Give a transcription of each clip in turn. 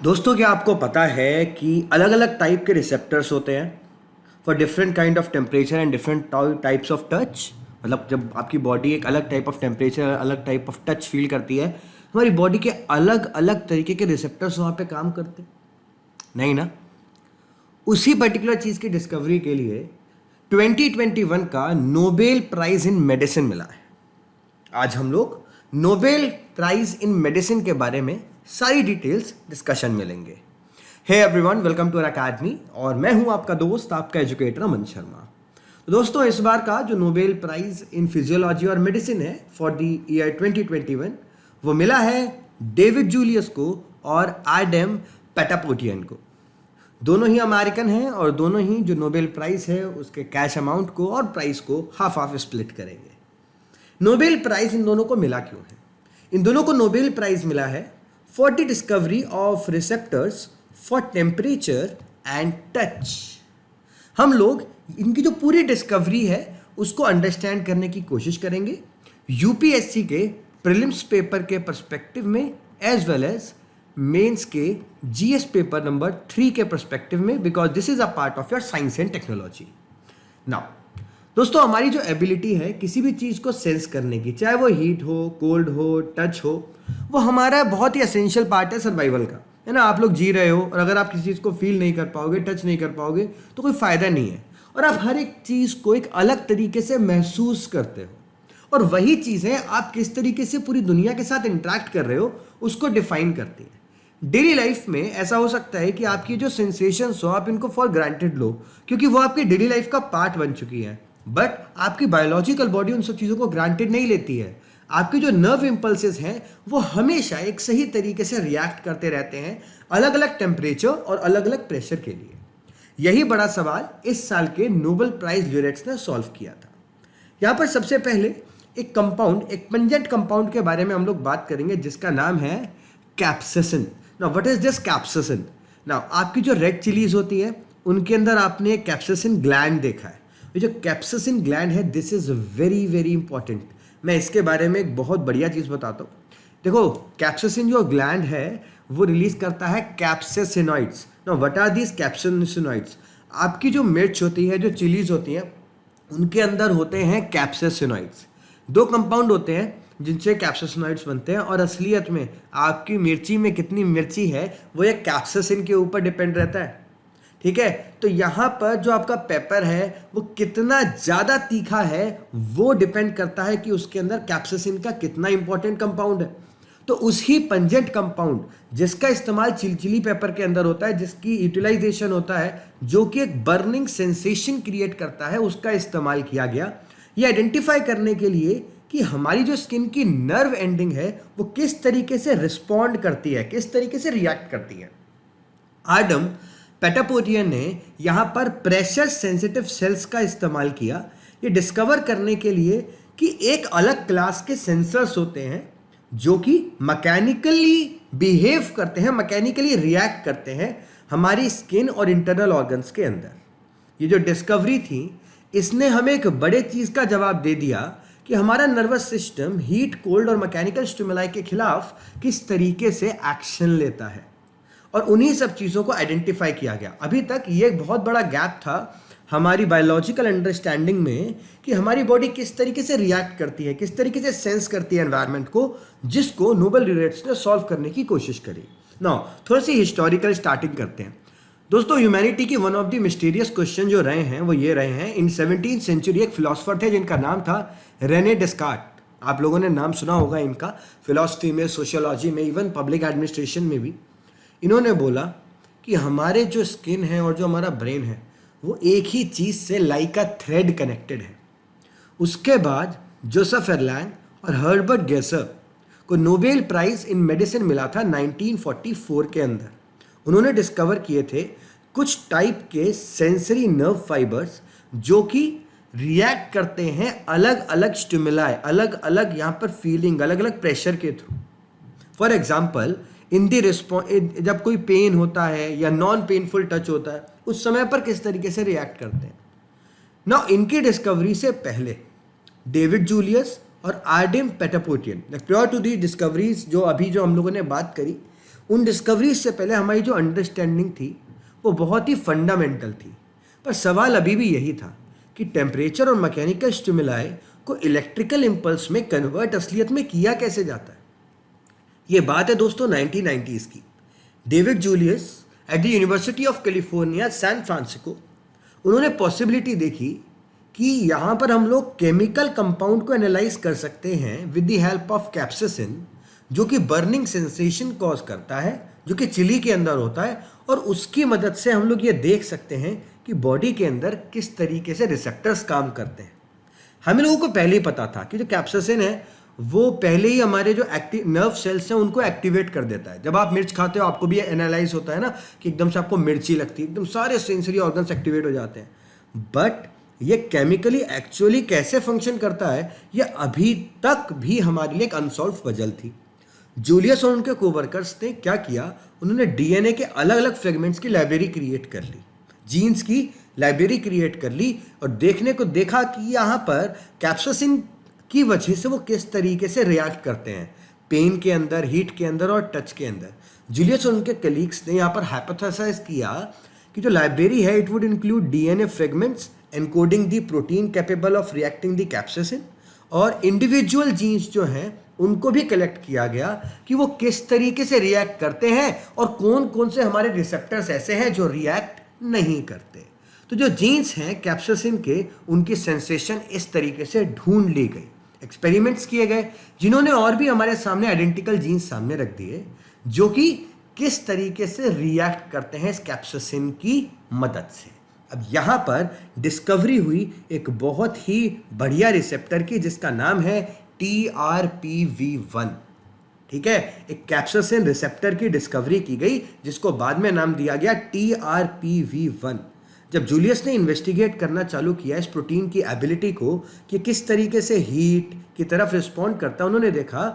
दोस्तों, क्या आपको पता है कि अलग अलग टाइप के रिसेप्टर्स होते हैं for different kind of temperature and different types of touch. मतलब जब आपकी बॉडी एक अलग टाइप ऑफ टेम्परेचर अलग टाइप ऑफ टच फील करती है, हमारी बॉडी के अलग अलग तरीके के रिसेप्टर्स वहाँ पे काम करते हैं, नहीं ना? उसी पर्टिकुलर चीज़ की डिस्कवरी के लिए 2021 का नोबेल प्राइज इन मेडिसिन मिला है। आज हम लोग नोबेल प्राइज इन मेडिसिन के बारे में सारी डिटेल्स डिस्कशन मिलेंगे। Hey everyone, welcome to our academy और मैं हूं आपका दोस्त, आपका एजुकेटर अमन शर्मा। तो दोस्तों, इस बार का जो नोबेल प्राइज इन फिजियोलॉजी और मेडिसिन है फॉर द ईयर 2021 वो मिला है डेविड जूलियस को और एडम पेटापोटियन को। दोनों ही अमेरिकन हैं और दोनों ही जो नोबेल प्राइज है उसके कैश अमाउंट को और प्राइस को हाफ हाफ स्प्लिट करेंगे। नोबेल प्राइज इन दोनों को मिला क्यों है? इन दोनों को नोबेल प्राइज मिला है for the discovery of receptors for temperature and touch. हम लोग इनकी जो पूरी डिस्कवरी है उसको अंडरस्टैंड करने की कोशिश करेंगे यूपीएससी के प्रीलिम्स पेपर के पर्सपेक्टिव में एज वेल एज मेंस के जीएस पेपर नंबर 3 के पर्सपेक्टिव में, because this is a part of your science and technology. Now दोस्तों, हमारी जो एबिलिटी है किसी भी चीज़ को सेंस करने की, चाहे वो हीट हो, कोल्ड हो, टच हो, वो हमारा बहुत ही एसेंशियल पार्ट है सर्वाइवल का, है ना? आप लोग जी रहे हो और अगर आप किसी चीज़ को फील नहीं कर पाओगे, टच नहीं कर पाओगे तो कोई फ़ायदा नहीं है। और आप हर एक चीज़ को एक अलग तरीके से महसूस करते हो और वही चीज़ें आप किस तरीके से पूरी दुनिया के साथ इंटरेक्ट कर रहे हो उसको डिफाइन करती हैं। डेली लाइफ में ऐसा हो सकता है कि आपकी जो सेंसेशंस हो आप इनको फॉर ग्रांटेड लो क्योंकि वो आपकी डेली लाइफ का पार्ट बन चुकी है, बट आपकी बायोलॉजिकल बॉडी उन सब चीज़ों को ग्रांटेड नहीं लेती है। आपके जो नर्व इम्पल्सेस हैं वो हमेशा एक सही तरीके से रिएक्ट करते रहते हैं अलग अलग टेम्परेचर और अलग अलग प्रेशर के लिए। यही बड़ा सवाल इस साल के नोबेल प्राइज ल्यूरेट्स ने सॉल्व किया था। यहाँ पर सबसे पहले एक कंपाउंड, एक पंजेंट कंपाउंड के बारे में हम लोग बात करेंगे जिसका नाम है capsaicin. Now what is this capsaicin? Now आपकी जो रेड चिलीज होती है उनके अंदर आपने कैप्सेसिन ग्लैंड देखा है। ये जो कैप्सेसिन ग्लैंड है this is very very important. मैं इसके बारे में एक बहुत बढ़िया चीज़ बताता हूँ। देखो, कैप्सेसिन जो ग्लैंड है वो रिलीज करता है capsaicinoids. Now what are these capsaicinoids? आपकी जो मिर्च होती है, जो चिलीज होती हैं, उनके अंदर होते हैं कैप्सेसिनॉइड्स। दो कंपाउंड होते हैं जिनसे कैप्सेसिनॉइड्स बनते हैं और असलियत में आपकी मिर्ची में कितनी मिर्ची है वो एक कैप्सेसिन के ऊपर डिपेंड रहता है। ठीक है, तो यहाँ पर जो आपका पेपर है वो कितना ज़्यादा तीखा है वो डिपेंड करता है कि उसके अंदर कैप्सेसिन का कितना इंपॉर्टेंट कंपाउंड है। तो उसी पंजेंट कंपाउंड जिसका इस्तेमाल चिली पेपर के अंदर होता है, जिसकी यूटिलाइजेशन होता है, जो कि एक बर्निंग सेंसेशन क्रिएट करता है, उसका इस्तेमाल किया गया ये आइडेंटिफाई करने के लिए कि हमारी जो स्किन की नर्व एंडिंग है वो किस तरीके से रिस्पॉन्ड करती है, किस तरीके से रिएक्ट करती है। एडम पेटापोटियन ने यहाँ पर प्रेशर सेंसिटिव सेल्स का इस्तेमाल किया ये डिस्कवर करने के लिए कि एक अलग क्लास के सेंसर्स होते हैं जो कि मैकेनिकली बिहेव करते हैं, मैकेनिकली रिएक्ट करते हैं हमारी स्किन और इंटरनल ऑर्गन्स के अंदर। ये जो डिस्कवरी थी इसने हमें एक बड़े चीज़ का जवाब दे दिया कि हमारा नर्वस सिस्टम हीट, कोल्ड और मैकेनिकल स्टिमुलाई के खिलाफ किस तरीके से एक्शन लेता है और उन्हीं सब चीज़ों को आइडेंटिफाई किया गया। अभी तक ये एक बहुत बड़ा गैप था हमारी बायोलॉजिकल अंडरस्टैंडिंग में कि हमारी बॉडी किस तरीके से रिएक्ट करती है, किस तरीके से सेंस करती है एनवायरनमेंट को, जिसको नोबेल laureates ने सॉल्व करने की कोशिश करी। नाउ थोड़ी सी हिस्टोरिकल स्टार्टिंग करते हैं। दोस्तों, ह्यूमैनिटी की one of the mysterious question जो रहे हैं वो ये रहे हैं, इन 17th सेंचुरी एक फिलोसफर थे जिनका नाम था रेने डेस्कार्ट। आप लोगों ने नाम सुना होगा इनका, फिलॉसफी में, सोशियोलॉजी में, इवन पब्लिक एडमिनिस्ट्रेशन में भी। इन्होंने बोला कि हमारे जो स्किन है और जो हमारा ब्रेन है वो एक ही चीज़ से लाइक अ थ्रेड कनेक्टेड है। उसके बाद जोसेफ एरलैंग और हर्बर्ट गेसर को नोबेल प्राइज इन मेडिसिन मिला था 1944 के अंदर। उन्होंने डिस्कवर किए थे कुछ टाइप के सेंसरी नर्व फाइबर्स जो कि रिएक्ट करते हैं अलग अलग स्टिमुलाई, अलग अलग यहाँ पर फीलिंग, अलग अलग प्रेशर के through. For example, in the response, जब कोई पेन होता है या नॉन पेनफुल टच होता है उस समय पर किस तरीके से रिएक्ट करते हैं। ना इनकी डिस्कवरी से पहले डेविड जूलियस और Adam Patapoutian, prior to the discoveries जो अभी जो हम लोगों ने बात करी, उन डिस्कवरीज से पहले हमारी जो अंडरस्टैंडिंग थी वो बहुत ही फंडामेंटल थी। पर सवाल अभी भी यही था कि टेम्परेचर और मैकेनिकल स्टिमुलाई को इलेक्ट्रिकल इम्पल्स में कन्वर्ट असलियत में किया कैसे जाता है। ये बात है दोस्तों 1990s की। David Julius at the University of California San Francisco, उन्होंने पॉसिबिलिटी देखी कि यहाँ पर हम लोग केमिकल कंपाउंड को एनालाइज कर सकते हैं with the help of capsaicin, जो कि बर्निंग सेंसेशन कॉज करता है, जो कि चिली के अंदर होता है, और उसकी मदद से हम लोग ये देख सकते हैं कि बॉडी के अंदर किस तरीके से रिसेप्टर्स काम करते हैं। हम लोगों को पहले ही पता था कि जो कैप्साइसिन है वो पहले ही हमारे जो एक्टिव नर्व सेल्स हैं उनको एक्टिवेट कर देता है। जब आप मिर्च खाते हो आपको भी एनालाइज होता है ना कि एकदम से आपको मिर्ची लगती है, एकदम सारे सेंसरी ऑर्गन्स एक्टिवेट हो जाते हैं। बट ये केमिकली एक्चुअली कैसे फंक्शन करता है ये अभी तक भी हमारे लिए एक अनसॉल्व पजल थी। जूलियस और उनके कोवर्कर्स ने क्या किया, उन्होंने डीएनए के अलग अलग फ्रेगमेंट्स की लाइब्रेरी क्रिएट कर ली, जीन्स की लाइब्रेरी क्रिएट कर ली, और देखने को देखा कि यहाँ पर कैप्साइसिन की वजह से वो किस तरीके से रिएक्ट करते हैं पेन के अंदर, हीट के अंदर और टच के अंदर। जूलियस और उनके कलीग्स ने यहाँ पर हाइपोथेसाइज किया कि जो लाइब्रेरी है it would include DNA fragments encoding the protein capable of reacting the capsaicin, और इंडिविजुअल जीन्स जो हैं उनको भी कलेक्ट किया गया कि वो किस तरीके से रिएक्ट करते हैं और कौन कौन से हमारे रिसेप्टर्स ऐसे हैं जो रिएक्ट नहीं करते। तो जो जीन्स हैं कैप्साइसिन के, उनकी सेंसेशन इस तरीके से ढूंढ ली गई, एक्सपेरिमेंट्स किए गए जिन्होंने और भी हमारे सामने आइडेंटिकल जीन्स सामने रख दिए जो कि किस तरीके से रिएक्ट करते हैं इस कैप्साइसिन की मदद से। अब यहाँ पर डिस्कवरी हुई एक बहुत ही बढ़िया रिसेप्टर की जिसका नाम है TRPV1। ठीक है, एक कैप्साइसिन रिसेप्टर की डिस्कवरी की गई जिसको बाद में नाम दिया गया TRPV1। जब जूलियस ने इन्वेस्टिगेट करना चालू किया इस प्रोटीन की एबिलिटी को कि किस तरीके से हीट की तरफ रिस्पॉन्ड करता है, उन्होंने देखा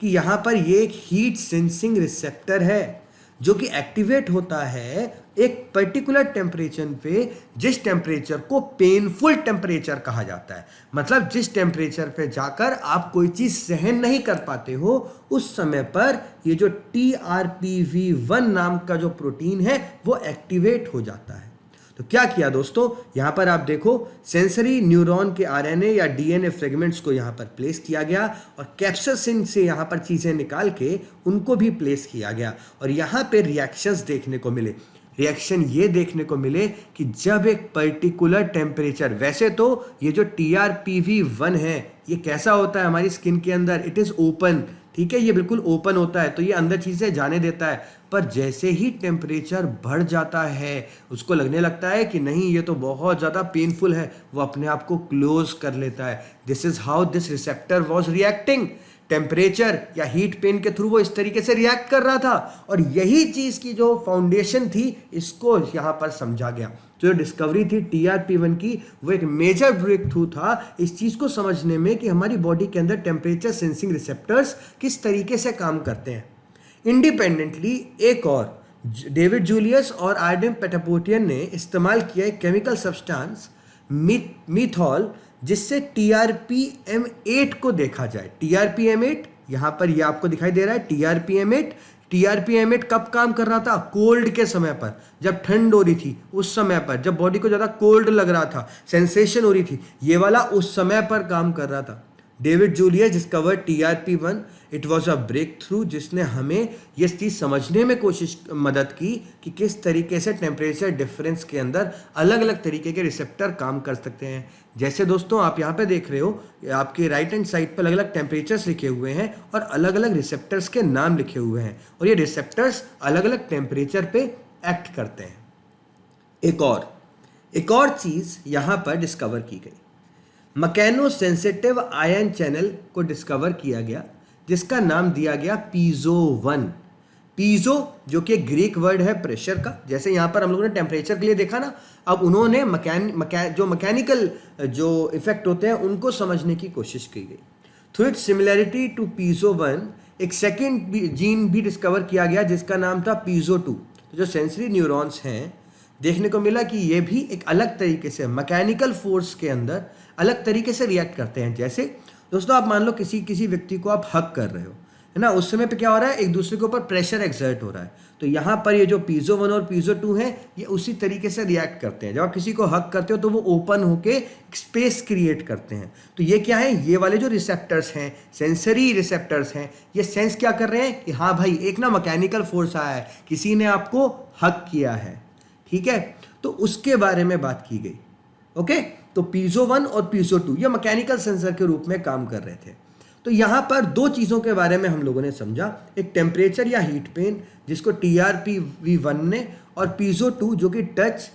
कि यहाँ पर ये एक हीट सेंसिंग रिसेप्टर है जो कि एक्टिवेट होता है एक पर्टिकुलर टेम्परेचर पे, जिस टेम्परेचर को पेनफुल टेम्परेचर कहा जाता है। मतलब जिस टेम्परेचर पे जाकर आप कोई चीज़ सहन नहीं कर पाते हो, उस समय पर ये जो TRPV1 नाम का जो प्रोटीन है वो एक्टिवेट हो जाता है। तो क्या किया दोस्तों, यहाँ पर आप देखो सेंसरी न्यूरॉन के आरएनए या डीएनए फ्रेगमेंट्स को यहाँ पर प्लेस किया गया और कैप्साइसिन से यहाँ पर चीज़ें निकाल के उनको भी प्लेस किया गया, और यहाँ पे रिएक्शंस देखने को मिले। रिएक्शन ये देखने को मिले कि जब एक पर्टिकुलर टेम्परेचर, वैसे तो ये जो TRPV1 है ये कैसा होता है हमारी स्किन के अंदर, इट इज़ ओपन, ठीक है, ये बिल्कुल ओपन होता है तो ये अंदर चीज़ें जाने देता है। पर जैसे ही टेम्परेचर बढ़ जाता है उसको लगने लगता है कि नहीं ये तो बहुत ज़्यादा पेनफुल है, वो अपने आप को क्लोज कर लेता है। This is how this receptor was reacting. Temperature या हीट पेन के थ्रू वो इस तरीके से रिएक्ट कर रहा था, और यही चीज़ की जो फाउंडेशन थी इसको यहाँ पर समझा गया। जो डिस्कवरी थी TRP1 की वो एक मेजर ब्रेक थ्रू था इस चीज़ को समझने में कि हमारी बॉडी के अंदर टेम्परेचर सेंसिंग रिसेप्टर्स किस तरीके से काम करते हैं। इंडिपेंडेंटली एक और डेविड जूलियस और आर्डेम पेटापोटियन ने इस्तेमाल किया एक केमिकल सब्सटेंस मीथॉल, जिससे TRPM8 को देखा जाए। TRPM8 यहाँ पर ये आपको दिखाई दे रहा है TRPM8 कब काम कर रहा था, कोल्ड के समय पर, जब ठंड हो रही थी उस समय पर, जब बॉडी को ज़्यादा कोल्ड लग रहा था, सेंसेशन हो रही थी, ये वाला उस समय पर काम कर रहा था। David Julius discovered TRP1, it was a breakthrough जिसने हमें ये चीज़ समझने में मदद की कि किस तरीके से टेम्परेचर डिफरेंस के अंदर अलग अलग तरीके के रिसेप्टर काम कर सकते हैं। जैसे दोस्तों आप यहाँ पे देख रहे हो, आपके राइट हैंड साइड पर अलग अलग टेम्परेचर्स लिखे हुए हैं और अलग अलग रिसेप्टर्स के नाम लिखे हुए हैं, और ये रिसेप्टर्स अलग अलग टेम्परेचर पे एक्ट करते हैं। एक और चीज़ यहाँ पर डिस्कवर की गई, मैकेनो सेंसिटिव आयन चैनल को डिस्कवर किया गया जिसका नाम दिया गया पीजो1। पीजो जो कि ग्रीक वर्ड है प्रेशर का, जैसे यहाँ पर हम लोगों ने टेम्परेचर के लिए देखा ना, अब उन्होंने मैकेनिकल जो इफेक्ट होते हैं उनको समझने की कोशिश की गई। थ्रू इट सिमिलैरिटी टू पीजो1 एक सेकेंड जीन भी डिस्कवर किया गया जिसका नाम था पीजो2। जो सेंसरी न्यूरॉन्स हैं देखने को मिला कि ये भी एक अलग तरीके से मैकेनिकल फोर्स के अंदर अलग तरीके से रिएक्ट करते हैं। जैसे दोस्तों आप मान लो किसी व्यक्ति को आप हक कर रहे हो, है ना, उस समय पे क्या हो रहा है, एक दूसरे के ऊपर प्रेशर एक्सर्ट हो रहा है। तो यहाँ पर ये जो पीजो 1 और पीजो 2 है ये उसी तरीके से रिएक्ट करते हैं। जब आप किसी को हक करते हो तो वो ओपन होके स्पेस क्रिएट करते हैं। तो ये क्या है, ये वाले जो रिसेप्टर्स हैं, सेंसरी रिसेप्टर्स हैं, ये सेंस क्या कर रहे हैं कि हाँ भाई एक ना मैकेनिकल फोर्स आया है, किसी ने आपको हक किया है, ठीक है। तो उसके बारे में बात की गई। ओके, तो पीजो 1 और पीजो 2 ये मैकेनिकल सेंसर के रूप में काम कर रहे थे। तो यहाँ पर दो चीज़ों के बारे में हम लोगों ने समझा, एक टेम्परेचर या हीट पेन जिसको TRPV1 ने, और पीजो 2 जो कि टच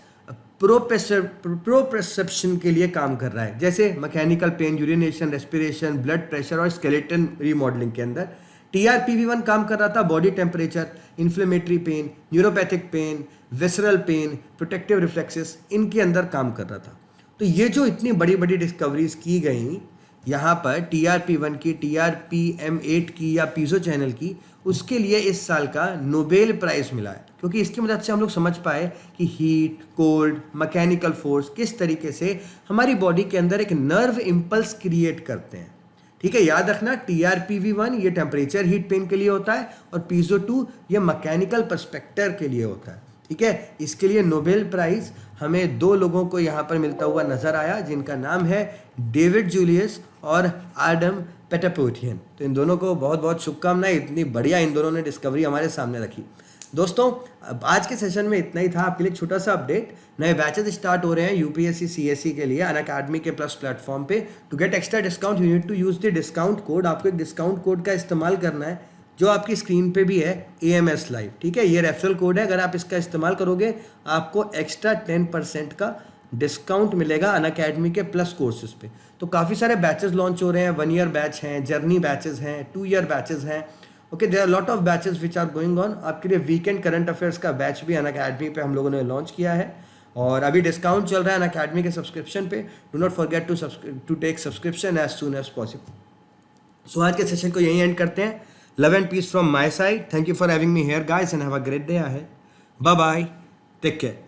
प्रोप्रेसेप्शन के लिए काम कर रहा है, जैसे mechanical pain, urination, respiration, blood pressure और स्केलेटन रीमॉडलिंग के अंदर। TRPV1 काम कर रहा था body temperature, inflammatory pain, neuropathic pain, visceral pain, protective reflexes, इनके अंदर काम कर रहा था। तो ये जो इतनी बड़ी बड़ी डिस्कवरीज की गई यहाँ पर TRP1 की, TRPM8 की या पीजो चैनल की, उसके लिए इस साल का नोबेल प्राइज़ मिला है, क्योंकि इसकी मदद से हम लोग समझ पाए कि हीट, कोल्ड, मैकेनिकल फोर्स किस तरीके से हमारी बॉडी के अंदर एक नर्व इम्पल्स क्रिएट करते हैं। ठीक है, याद रखना TRPV1 ये टेम्परेचर हीट पेन के लिए होता है और पीजो 2 ये मैकेनिकल पर्सपेक्टर के लिए होता है। ठीक है, इसके लिए नोबेल प्राइज हमें दो लोगों को यहाँ पर मिलता हुआ नजर आया, जिनका नाम है डेविड जूलियस और आडम पेटापोटियन। तो इन दोनों को बहुत बहुत शुभकामनाएं, इतनी बढ़िया इन दोनों ने डिस्कवरी हमारे सामने रखी। दोस्तों अब आज के सेशन में इतना ही था। आपके लिए एक छोटा सा अपडेट, नए बैचेस स्टार्ट हो रहे हैं UPSC CSE के लिए अनअकैडमी के प्लस प्लेटफॉर्म पे। To get extra discount you need to use the discount code. आपको एक डिस्काउंट कोड का इस्तेमाल करना है जो आपकी स्क्रीन पे भी है, AMS लाइव। ठीक है, ये रेफरल कोड है, अगर आप इसका इस्तेमाल करोगे आपको एक्स्ट्रा 10% का डिस्काउंट मिलेगा अनअकैडमी के प्लस कोर्सेज पे। तो काफ़ी सारे बैचेस लॉन्च हो रहे हैं, 1 ईयर बैच हैं, जर्नी बैचेस हैं, 2 ईयर बैचेस हैं। Okay, there are lot of batches which are going on. आपके लिए वीकेंड करंट अफेयर्स का बैच भी अनअकैडमी पे हम लोगों ने लॉन्च किया है और अभी डिस्काउंट चल रहा है अनअकैडमी के सब्सक्रिप्शन पे। Do not forget to take subscription as soon as possible. So आज के सेशन को यहीं एंड करते हैं। Love and peace from my side. Thank you for having me here, guys, and have a great day ahead. Bye bye. Take care.